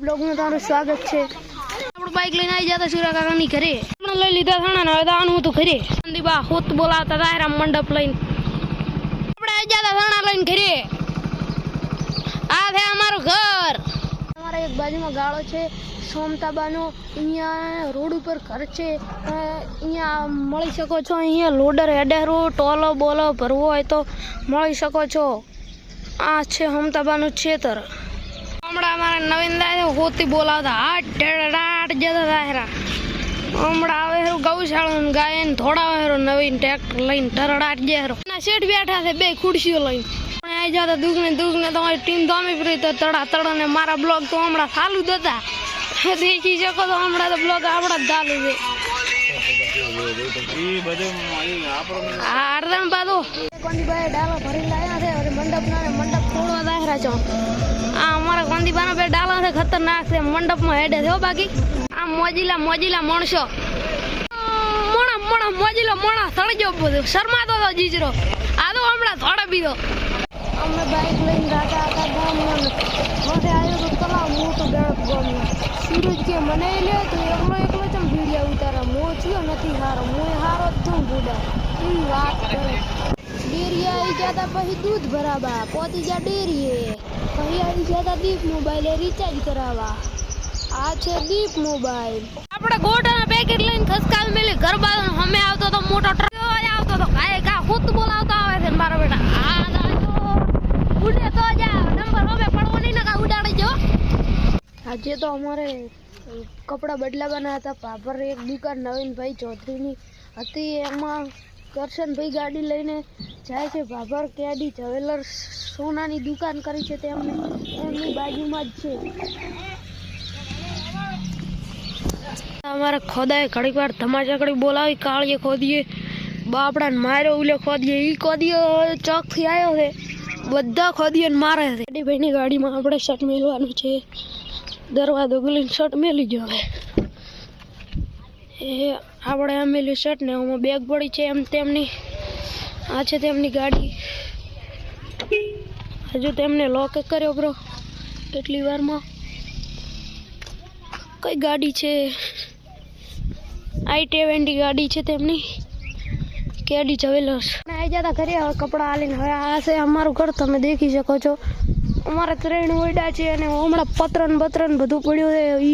Blog માં તમારું સ્વાગત છે। આપણું બાઈક લઈને આવી જતા સુરા કાકાની ઘરે આપણે લઈ લીધા થાણા ને હવે આનું હતું ઘરે દીબા હોત બોલાવતા તારા મંડપ લઈને આપણે આવી જતા થાણા લઈને ઘરે આ છે અમારું ઘર। અમારા એક બાજુમાં ગાળો છે સોમતાબાનો અહીંયા રોડ ઉપર ઘર છે અહીંયા મળી શકો છો। અહીંયા લોડર હેડરો ટોલો બોલો ભરવો હોય તો મળી શકો છો। આ છે સોમતાબાનું ખેતર। હમણાં અમારા નવીનદાસ હોતી બોલાવતા હાટ ઢેડાટ જતા તાહેરા હમણાં આવે હેરો ગૌશાળા ગાય ને થોડા હેરો નવીન ટ્રેક્ટર લઈને ઢરડાટ જેરો શેઠ બેઠા છે બે ખુરશીઓ લઈને પણ આવી જતા દુઃખ ને તમારી ટીમ ધોમી ફરી તો તડા ને મારા બ્લોગ તો હમણાં ચાલુ જ હતા દેખી શકો તો હમણાં તો બ્લોગ આપણા જ ચાલુ છે। અડધા બાદો કોંદીબાઈ ડાલો ભરી લાયા છે અને મંડપ તોડવા દાખરા છો। આ અમારા કોંદીબાના બે ડાલા છે ખતરનાક છે મંડપમાં હેડે છે બાકી આ મોજીલા માણસો મોણા સળી ગયો બધું શરમાતો હતો જીજરો આ તો હમણાં થોડા બીધો અમે બાઈક લઈને જાતા હતા ગામમાં માથે આવ્યો તો તલાવ મોટો બેડપ ગામમાં સૂરજ કે મને લે તો એકલો ચમ વિડીયો ઉતારા મો થયો નથી હારો મોય હારો જ છું બુડા એવી વાત કરે। ડેરી આવી જતા પછી દૂધ ભરાવા પહોંચી ગયા ડેરીએ પછી આવી જતા દીપ મોબાઈલે રિચાર્જ કરાવવા આ છે દીપ મોબાઈલ। આપણે ગોટાના પેકેટ લઈને ખસકાલ મેલી ઘર બાજુ અમે આવતો તો મોટો ટ્રક આવતો તો કા ખુદ બોલાવતા આવે છે મારા બેટા આ ઉડે તો જા નંબર હવે પડવો નહીં ને કા ઉડાડી જો। આજે તો અમારે કપડા બદલાવાના હતા પાપર એક દુકાન નવીનભાઈ ચૌધરીની હતી એમાં કરશનભાઈ ગાડી લઈને જાય છે ભાભર કેડી જ્વેલર્સ સોનાની દુકાન કરી છે એમની બાજુમાં જ છે। અમારે ખોદાય ઘડીક વાર ધમાચકડી બોલાવી કાળીએ ખોદીએ બાપડાને માર્યો ઉલે ખોદીએ ઈ ખોદીએ ચોકથી આવ્યો છે બધા ખોદીએ મારે છે। ભાઈની ગાડીમાં આપણે શર્ટ મેળવાનું છે દરવાજો ગલીને શર્ટ મેલી ગયો હવે એ આપણે આ મેલ્યું શર્ટ ને આમાં બેગ પડી છે એમ તેમની આ છે તેમની ગાડી હજુ તેમને લોક કર્યો બ્રો કેટલી વારમાં કઈ ગાડી છે i20 ગાડી છે તેમની કેડી જ્વેલર્સ આવી જતા ઘરે હવે કપડાં હાલીને હવે આ છે અમારું ઘર તમે દેખી શકો છો। અમારા ત્રણ ઓયડા છે અને હમણાં પતરન બધું પડ્યું છે એ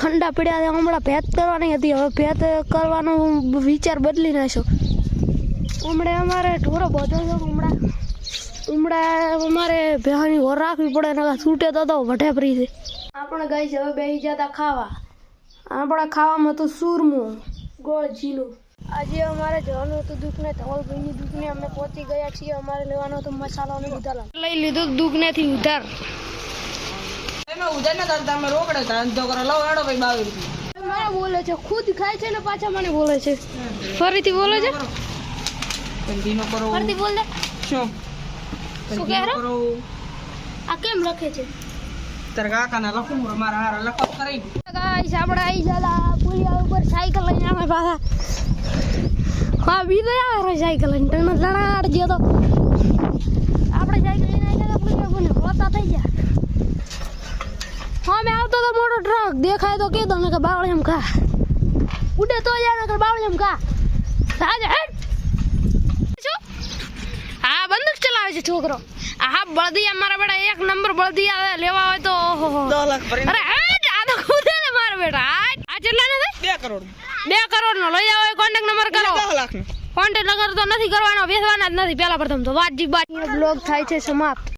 ખંડા પડ્યા છે હમણાં ભેત કરવાની હતી હવે ભેત કરવાનો વિચાર બદલી નાખ્યો। હમણાં અમારે ઢોરો બધો છે હમણાં અમારે ભેહાની હોર રાખવી પડે ને છૂટે તો વઢે ફરી છે। આપણે ગઈ છે હવે બેસી જતા ખાવા આપણા ખાવામાં તો સુરમું ગોળ ઝીલું। આજે અમારે જવાનું હતું દુઃખને ધવલભાઈની દુઃખને અમે પહોંચી ગયા છીએ। અમારે લેવાનો હતો મસાલો અને ઉધાર લઈ લીધું દુઃખને થી ઉધાર મને બોલે છે ખુદ ખાય છે ને પાછા મને બોલે છે ફરીથી બોલે છે ફરીથી બોલ દે શું કહે આ કેમ લખે છે તાર કાકાના લખું મારા હારા લખો કરી ગાઈસ આપણે આવી જલા પુલિયા ઉપર સાયકલ લઈને અમે પાછા હા બીજો આવે સાયકલ લઈને તને લડાડ ગયો તો આપણે સાયકલ લઈને આવી જતા પુલિયા બને હોતા થઈ ગયા હા મેં આવતો તો મોટો ટ્રક દેખાય તો કીધો ને કે બાવળી એમ ખા ઉડે તો જાય ને કે બાવળી એમ ખા સાજે હા બંદૂક ચલાવે છે છોકરો હા બળદિયા મારા બેટા એક નંબર બળદિયા લેવા હોય તો ઓહો 10 લાખ ભરી અરે આ તો ખુદે ને મારા બેટા આ કેટલા ને 2 કરોડ નો લઈ આવો કોન્ટેક્ટ નંબર કરો 10 લાખ નો કોન્ટેક્ટ નંબર તો નથી કરવાનો વેચવાના જ નથી પહેલા પ્રથમ તો વાતજી બ્લોગ થાય છે સમાપ્ત।